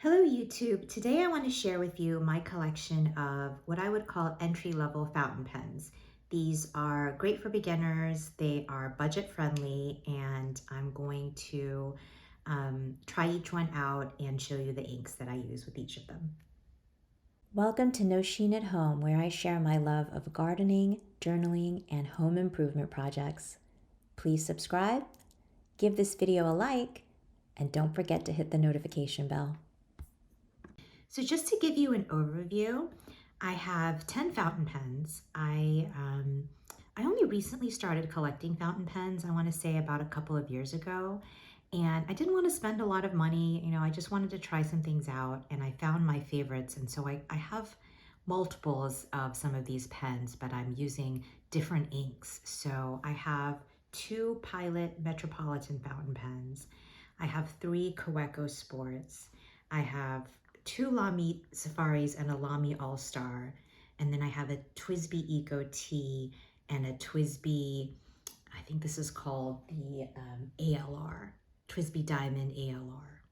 Hello YouTube. Today I want to share with you my collection of what I would call entry-level fountain pens. These are great for beginners, they are budget friendly, and I'm going to try each one out and show you the inks that I use with each of them. Welcome to No Sheen at Home, where I share my love of gardening, journaling, and home improvement projects. Please subscribe, give this video a like, and don't forget to hit the notification bell. So just to give you an overview, I have 10 fountain pens. I only recently started collecting fountain pens, I want to say about a couple of years ago. And I didn't want to spend a lot of money, I just wanted to try some things out and I found my favorites. And so I have multiples of some of these pens, but I'm using different inks. So I have 2 Pilot Metropolitan fountain pens. I have 3 Kaweco Sports. I have 2 Lamy Safaris and a Lamy All-Star. And then I have a TWSBI Eco T and a TWSBI, I think this is called the ALR, TWSBI Diamond ALR.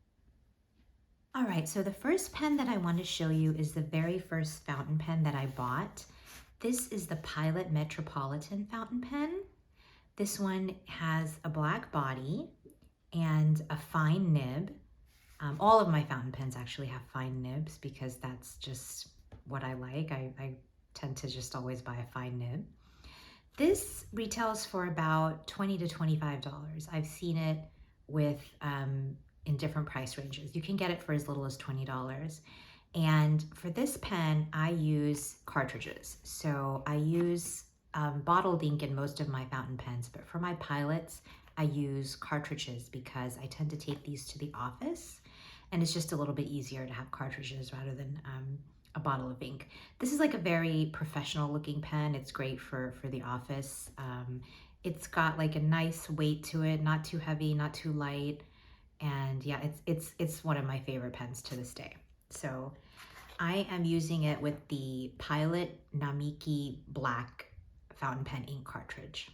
All right, so the first pen that I want to show you is the very first fountain pen that I bought. This is the Pilot Metropolitan fountain pen. This one has a black body and a fine nib. All of my fountain pens actually have fine nibs because that's just what I like. I tend to just always buy a fine nib. This retails for about $20 to $25. I've seen it with in different price ranges. You can get it for as little as $20. And for this pen, I use cartridges. So I use bottled ink in most of my fountain pens, but for my pilots, I use cartridges because I tend to take these to the office and it's just a little bit easier to have cartridges rather than a bottle of ink. This is like a very professional looking pen. It's great for the office. It's got like a nice weight to it, not too heavy, not too light. And yeah, it's one of my favorite pens to this day. So I am using it with the Pilot Namiki Black fountain pen ink cartridge.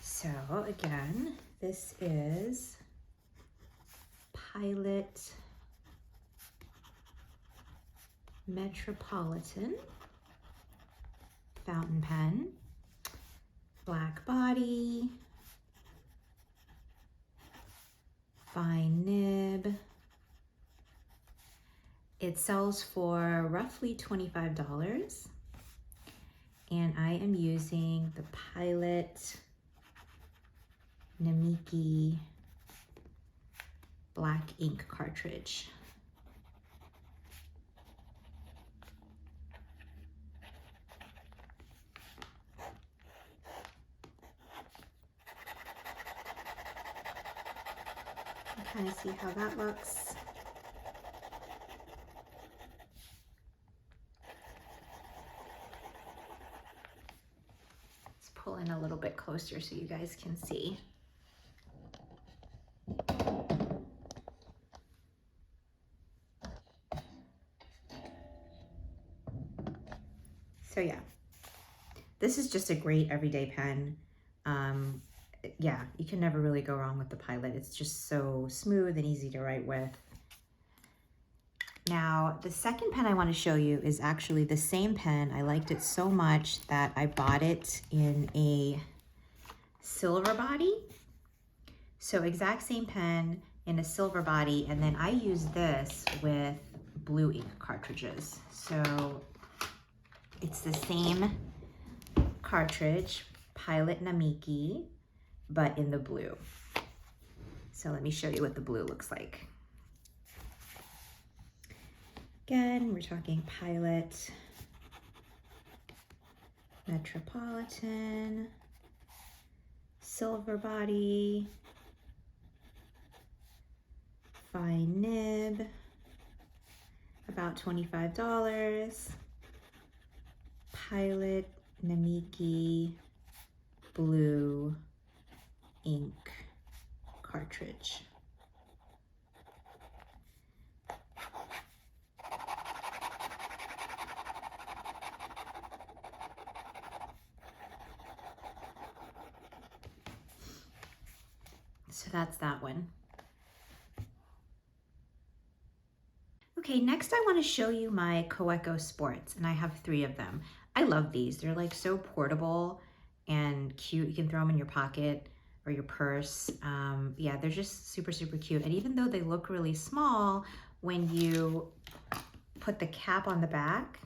So again, this is Pilot Metropolitan fountain pen, black body, fine nib. It sells for roughly $25 and I am using the Pilot Namiki black ink cartridge. Kind of see how that looks. Let's pull in a little bit closer so you guys can see. So yeah, this is just a great everyday pen. Yeah, you can never really go wrong with the Pilot. It's just so smooth and easy to write with. Now, the second pen I want to show you is actually the same pen. I liked it so much that I bought it in a silver body. So exact same pen in a silver body, and then I use this with blue ink cartridges. So it's the same cartridge, Pilot Namiki, but in the blue. So let me show you what the blue looks like. Again, we're talking Pilot Metropolitan, silver body, fine nib, about $25, Pilot Namiki blue ink cartridge. So that's that one. Okay, next I want to show you my Kaweco Sports, and I have 3 of them. I love these. They're like so portable and cute. You can throw them in your pocket or your purse. Yeah, they're just super, super cute. And even though they look really small, when you put the cap on the back,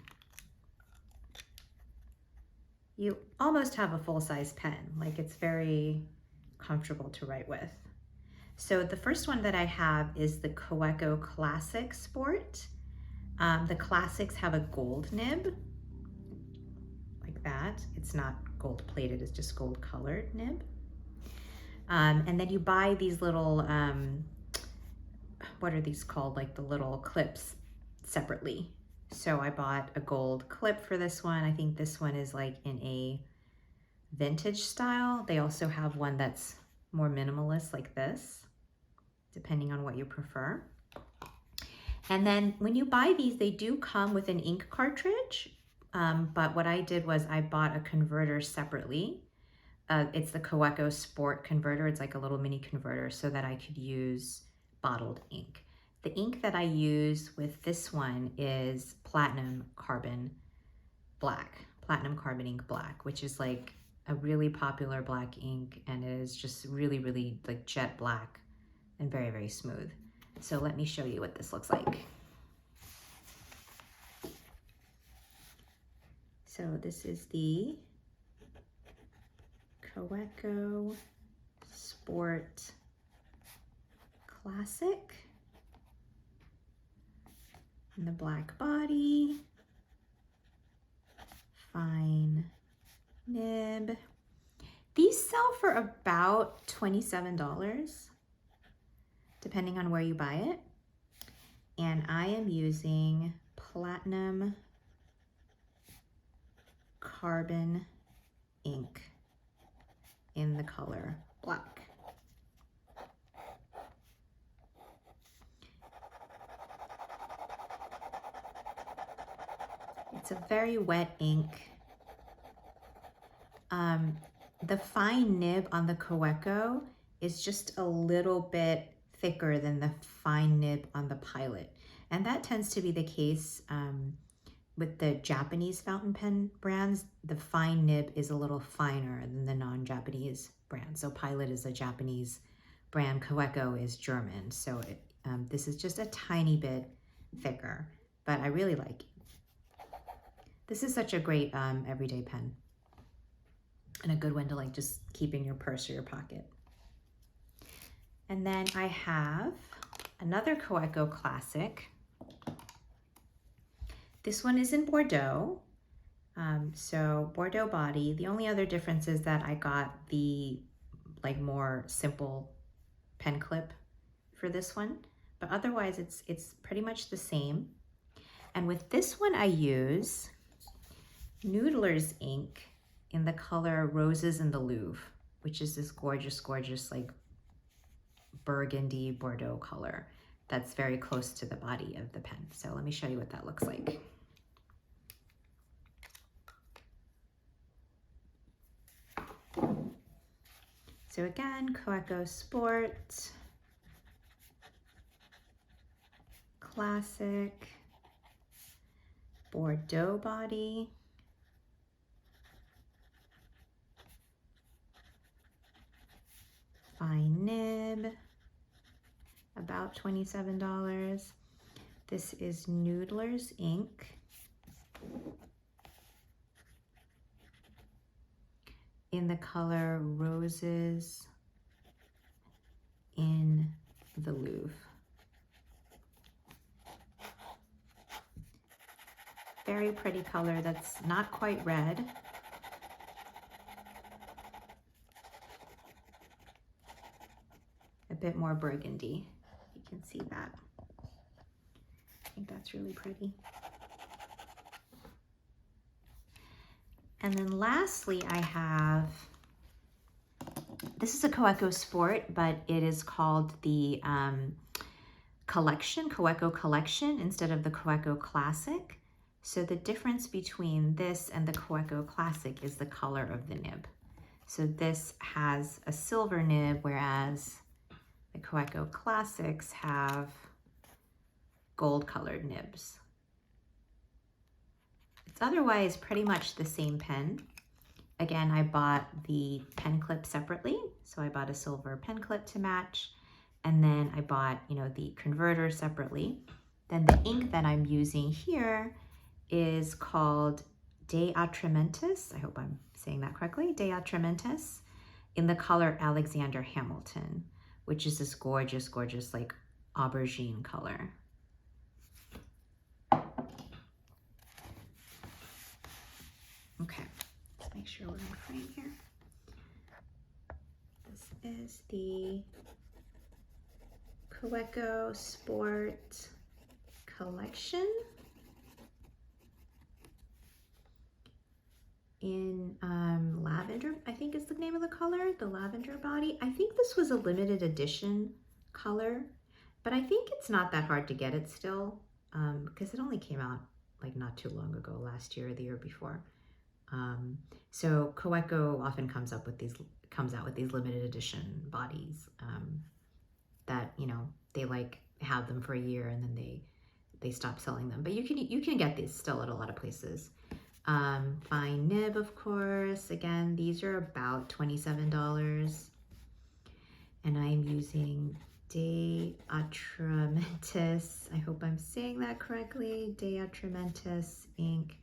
you almost have a full-size pen. Like, it's very comfortable to write with. So the first one that I have is the Kaweco Classic Sport. The Classics have a gold nib, like that. It's not gold plated, it's just gold colored nib. And then you buy these little, what are these called? Like the little clips separately. So I bought a gold clip for this one. I think this one is like in a vintage style. They also have one that's more minimalist like this, depending on what you prefer. And then when you buy these, they do come with an ink cartridge. But what I did was I bought a converter separately. It's the Kaweco Sport converter. It's like a little mini converter so that I could use bottled ink. The ink that I use with this one is Platinum Carbon Ink Black, which is like a really popular black ink, and it is just really, really like jet black and very, very smooth. So let me show you what this looks like. So this is the Kaweco Sport Classic. And the black body, fine nib. These sell for about $27, depending on where you buy it. And I am using Platinum Carbon ink in the color black. It's a very wet ink. The fine nib on the Kaweco is just a little bit thicker than the fine nib on the Pilot. And that tends to be the case with the Japanese fountain pen brands. The fine nib is a little finer than the non-Japanese brand. So Pilot is a Japanese brand, Kaweco is German. So this is just a tiny bit thicker, but I really like it. This is such a great everyday pen and a good one to like just keep in your purse or your pocket. And then I have another Kaweco Classic. This one is in Bordeaux. So Bordeaux body. The only other difference is that I got the like more simple pen clip for this one, but otherwise it's pretty much the same. And with this one I use Noodler's ink in the color Roses in the Louvre, which is this gorgeous, gorgeous like burgundy Bordeaux color that's very close to the body of the pen. So let me show you what that looks like. So again, Kaweco Sport, Classic, Bordeaux body, fine nib, about $27. This is Noodler's ink. In the color Roses in the Louvre. Very pretty color that's not quite red. A bit more burgundy. You can see that. I think that's really pretty. And then lastly, I have, this is a Kaweco Sport, but it is called the Collection, Kaweco Collection, instead of the Kaweco Classic. So the difference between this and the Kaweco Classic is the color of the nib. So this has a silver nib, whereas the Kaweco Classics have gold colored nibs. It's otherwise pretty much the same pen. Again, I bought the pen clip separately. So I bought a silver pen clip to match. And then I bought, the converter separately. Then the ink that I'm using here is called De Atramentis. I hope I'm saying that correctly. De Atramentis in the color Alexander Hamilton, which is this gorgeous, gorgeous like aubergine color. Okay, let's make sure we're in frame here. This is the Kaweco Sport Collection in lavender, I think is the name of the color, the lavender body. I think this was a limited edition color, but I think it's not that hard to get it still, because it only came out like not too long ago, last year or the year before. So Kaweco often comes out with these limited edition bodies that they like have them for a year and then they stop selling them. But you can get these still at a lot of places. Fine nib, of course. Again, these are about $27, and I'm using De Atramentis. I hope I'm saying that correctly. De Atramentis ink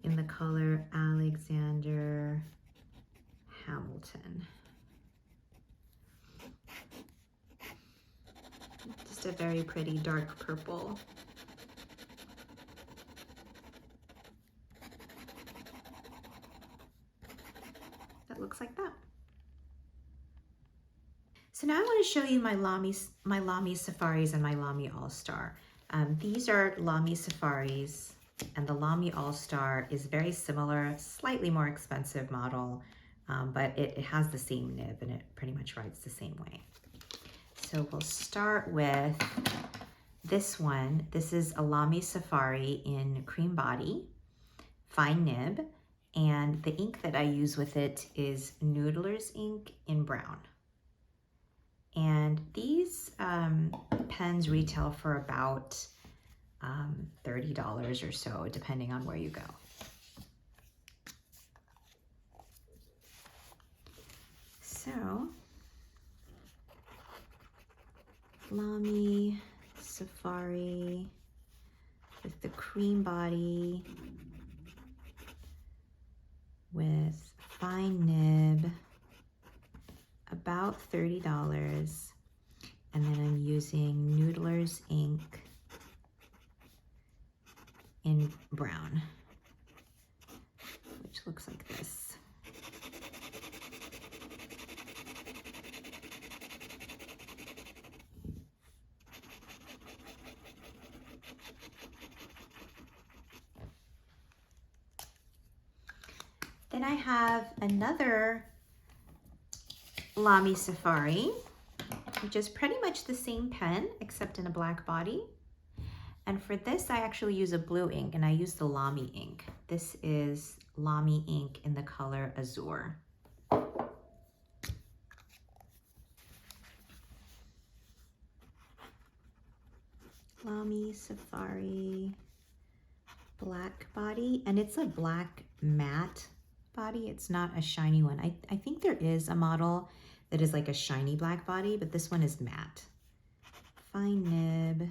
in the color Alexander Hamilton. Just a very pretty dark purple. That looks like that. So now I want to show you my Lamy Safaris and my Lamy All-Star. These are Lamy Safaris, and the Lamy All-Star is very similar, slightly more expensive model, but it has the same nib and it pretty much writes the same way. So we'll start with this one. This is a Lamy Safari in cream body, fine nib, and the ink that I use with it is Noodler's ink in brown. And these pens retail for about $30 or so, depending on where you go. So, Lamy Safari with the cream body, with fine nib, about $30. And then I'm using Noodler's ink in brown, which looks like this. Then I have another Lamy Safari, which is pretty much the same pen, except in a black body. And for this, I actually use a blue ink, and I use the Lamy ink. This is Lamy ink in the color Azure. Lamy Safari, black body, and it's a black matte body. It's not a shiny one. I think there is a model that is like a shiny black body, but this one is matte. Fine nib,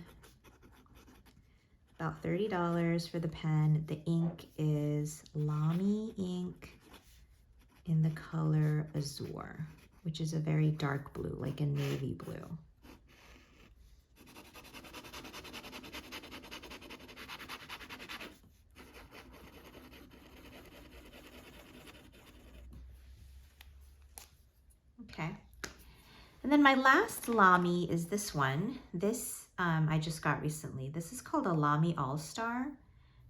about $30 for the pen. The ink is Lamy ink in the color Azure, which is a very dark blue, like a navy blue. Okay. And then my last Lamy is this one. This I just got recently. This is called a Lamy All-Star.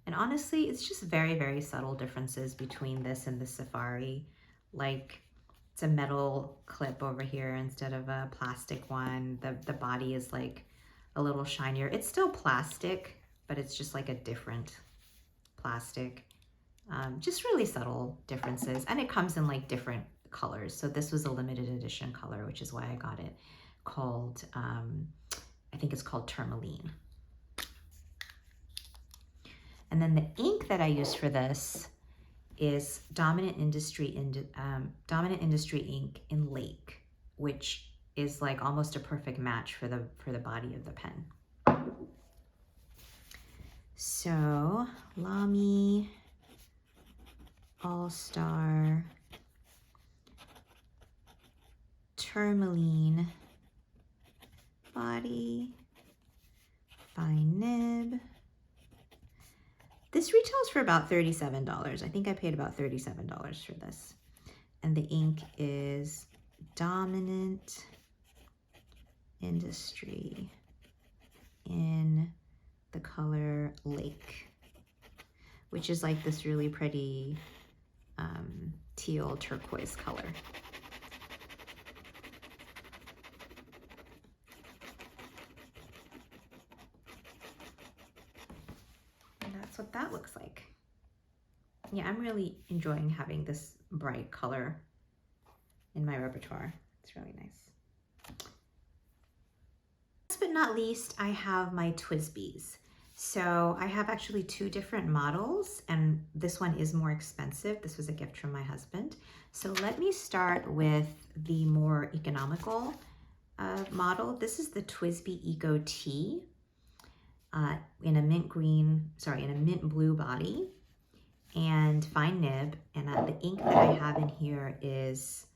And honestly, it's just very, very subtle differences between this and the Safari. Like, it's a metal clip over here instead of a plastic one. The body is like a little shinier. It's still plastic, but it's just like a different plastic. Just really subtle differences. And it comes in like different colors. So this was a limited edition color, which is why I got it, called, I think it's called Tourmaline. And then the ink that I use for this is Dominant Industry ink in Lake, which is like almost a perfect match for the body of the pen. So Lamy All-Star Tourmaline body, fine nib. This retails for about $37. I think I paid about $37 for this. And the ink is Dominant Industry in the color Lake, which is like this really pretty teal turquoise color. And that's what that looks like. Yeah, I'm really enjoying having this bright color in my repertoire. It's really nice. Last but not least, I have my TWSBIs. So I have actually two different models, and this one is more expensive. This was a gift from my husband. So let me start with the more economical model. This is the TWSBI Eco T in a mint blue body and fine nib. And the ink that I have in here is,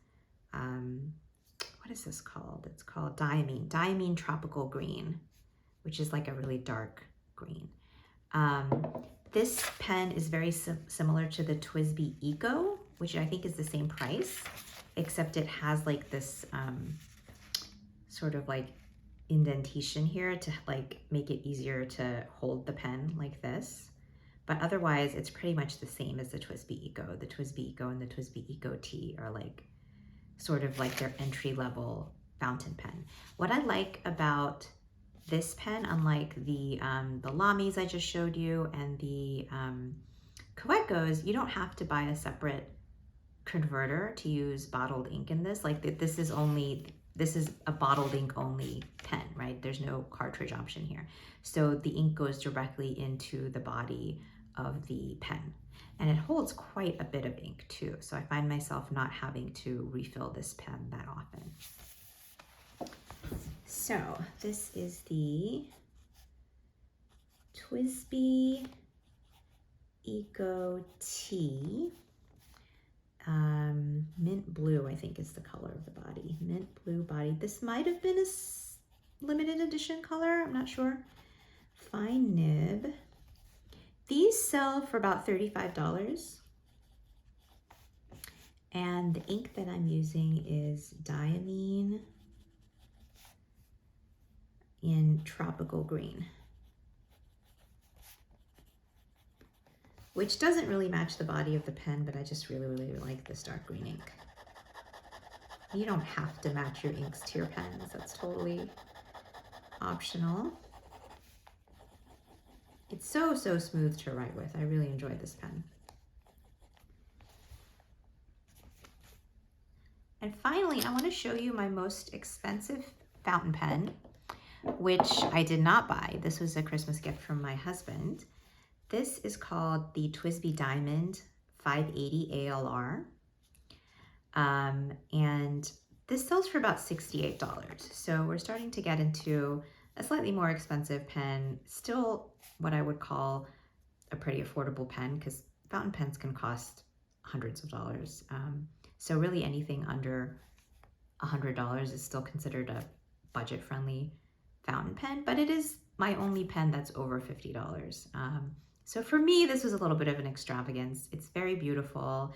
what is this called? It's called Diamine Tropical Green, which is like a really dark green. This pen is very similar to the TWSBI Eco, which I think is the same price, except it has like this sort of like indentation here to like make it easier to hold the pen like this. But otherwise, it's pretty much the same as the TWSBI Eco. The TWSBI Eco and the TWSBI Eco T are like sort of like their entry-level fountain pen. What I like about this pen, unlike the Lamys I just showed you and the Kaweco's, you don't have to buy a separate converter to use bottled ink in this. Like this is a bottled ink only pen, right? There's no cartridge option here. So the ink goes directly into the body of the pen. And it holds quite a bit of ink too. So I find myself not having to refill this pen that often. So this is the TWSBI Eco T. Mint blue, I think, is the color of the body. Mint blue body. This might have been a limited edition color. I'm not sure. Fine nib. These sell for about $35. And the ink that I'm using is Diamine in Tropical Green, which doesn't really match the body of the pen, but I just really, really like this dark green ink. You don't have to match your inks to your pens. That's totally optional. It's so smooth to write with. I really enjoy this pen. And finally, I want to show you my most expensive fountain pen, which I did not buy. This was a Christmas gift from my husband. This is called the TWSBI Diamond 580 ALR. And this sells for about $68. So we're starting to get into a slightly more expensive pen, still what I would call a pretty affordable pen, because fountain pens can cost hundreds of dollars. So really anything under $100 is still considered a budget-friendly fountain pen, but it is my only pen that's over $50. So for me, this was a little bit of an extravagance. It's very beautiful.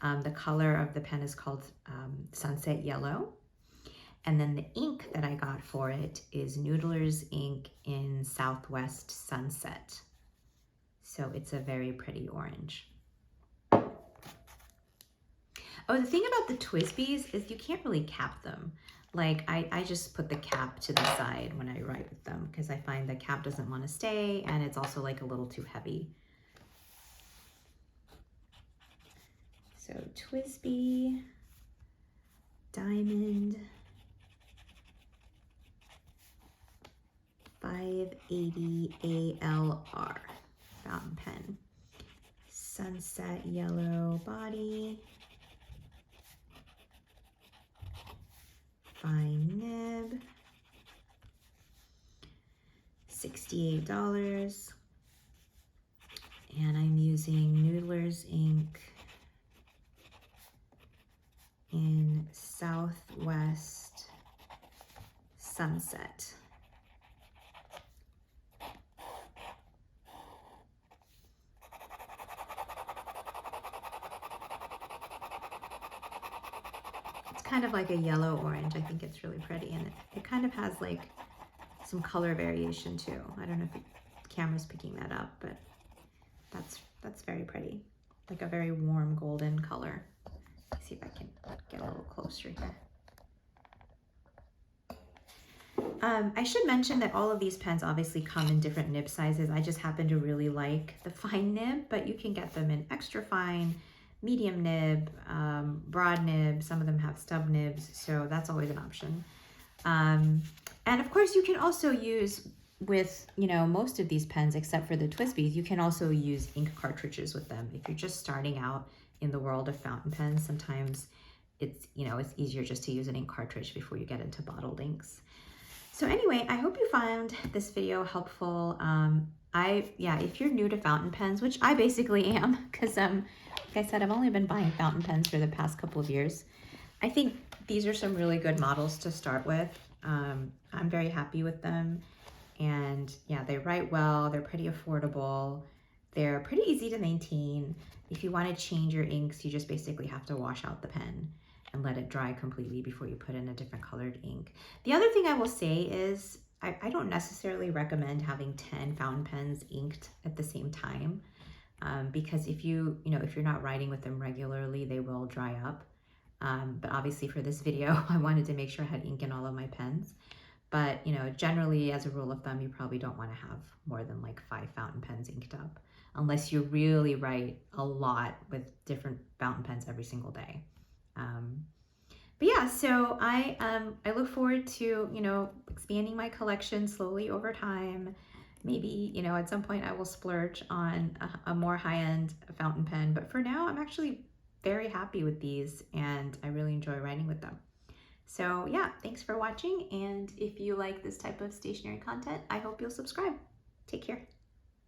The color of the pen is called Sunset Yellow. And then the ink that I got for it is Noodler's ink in Southwest Sunset. So it's a very pretty orange. Oh, the thing about the TWSBIs is you can't really cap them. Like I just put the cap to the side when I write with them because I find the cap doesn't want to stay and it's also like a little too heavy. So TWSBI Diamond 580 ALR, fountain pen. Sunset yellow body. Fine nib. $68. And I'm using Noodler's ink in Southwest Sunset. It's kind of like a yellow orange. I think it's really pretty, and it kind of has like some color variation too. I don't know if the camera's picking that up, but that's very pretty. Like a very warm golden color. Let's see if I can get a little closer here. I should mention that all of these pens obviously come in different nib sizes. I just happen to really like the fine nib, but you can get them in extra fine, medium nib, broad nib. Some of them have stub nibs, so that's always an option. And of course, you can also use with, you know, most of these pens, except for the TWSBIs, you can also use ink cartridges with them. If you're just starting out in the world of fountain pens, sometimes it's, you know, it's easier just to use an ink cartridge before you get into bottled inks. So anyway, I hope you found this video helpful. If you're new to fountain pens, which I basically am, because like I said, I've only been buying fountain pens for the past couple of years. I think these are some really good models to start with. I'm very happy with them. And yeah, they write well, they're pretty affordable, they're pretty easy to maintain. If you want to change your inks, you just basically have to wash out the pen and let it dry completely before you put in a different colored ink. The other thing I will say is I don't necessarily recommend having 10 fountain pens inked at the same time, because if you're not writing with them regularly, they will dry up. But obviously for this video, I wanted to make sure I had ink in all of my pens. But, you know, generally as a rule of thumb, you probably don't want to have more than like 5 fountain pens inked up, unless you really write a lot with different fountain pens every single day. But yeah, so I look forward to, you know, expanding my collection slowly over time. Maybe, you know, at some point I will splurge on a more high-end fountain pen. But for now, I'm actually very happy with these, and I really enjoy writing with them. So yeah, thanks for watching, and if you like this type of stationery content, I hope you'll subscribe. Take care.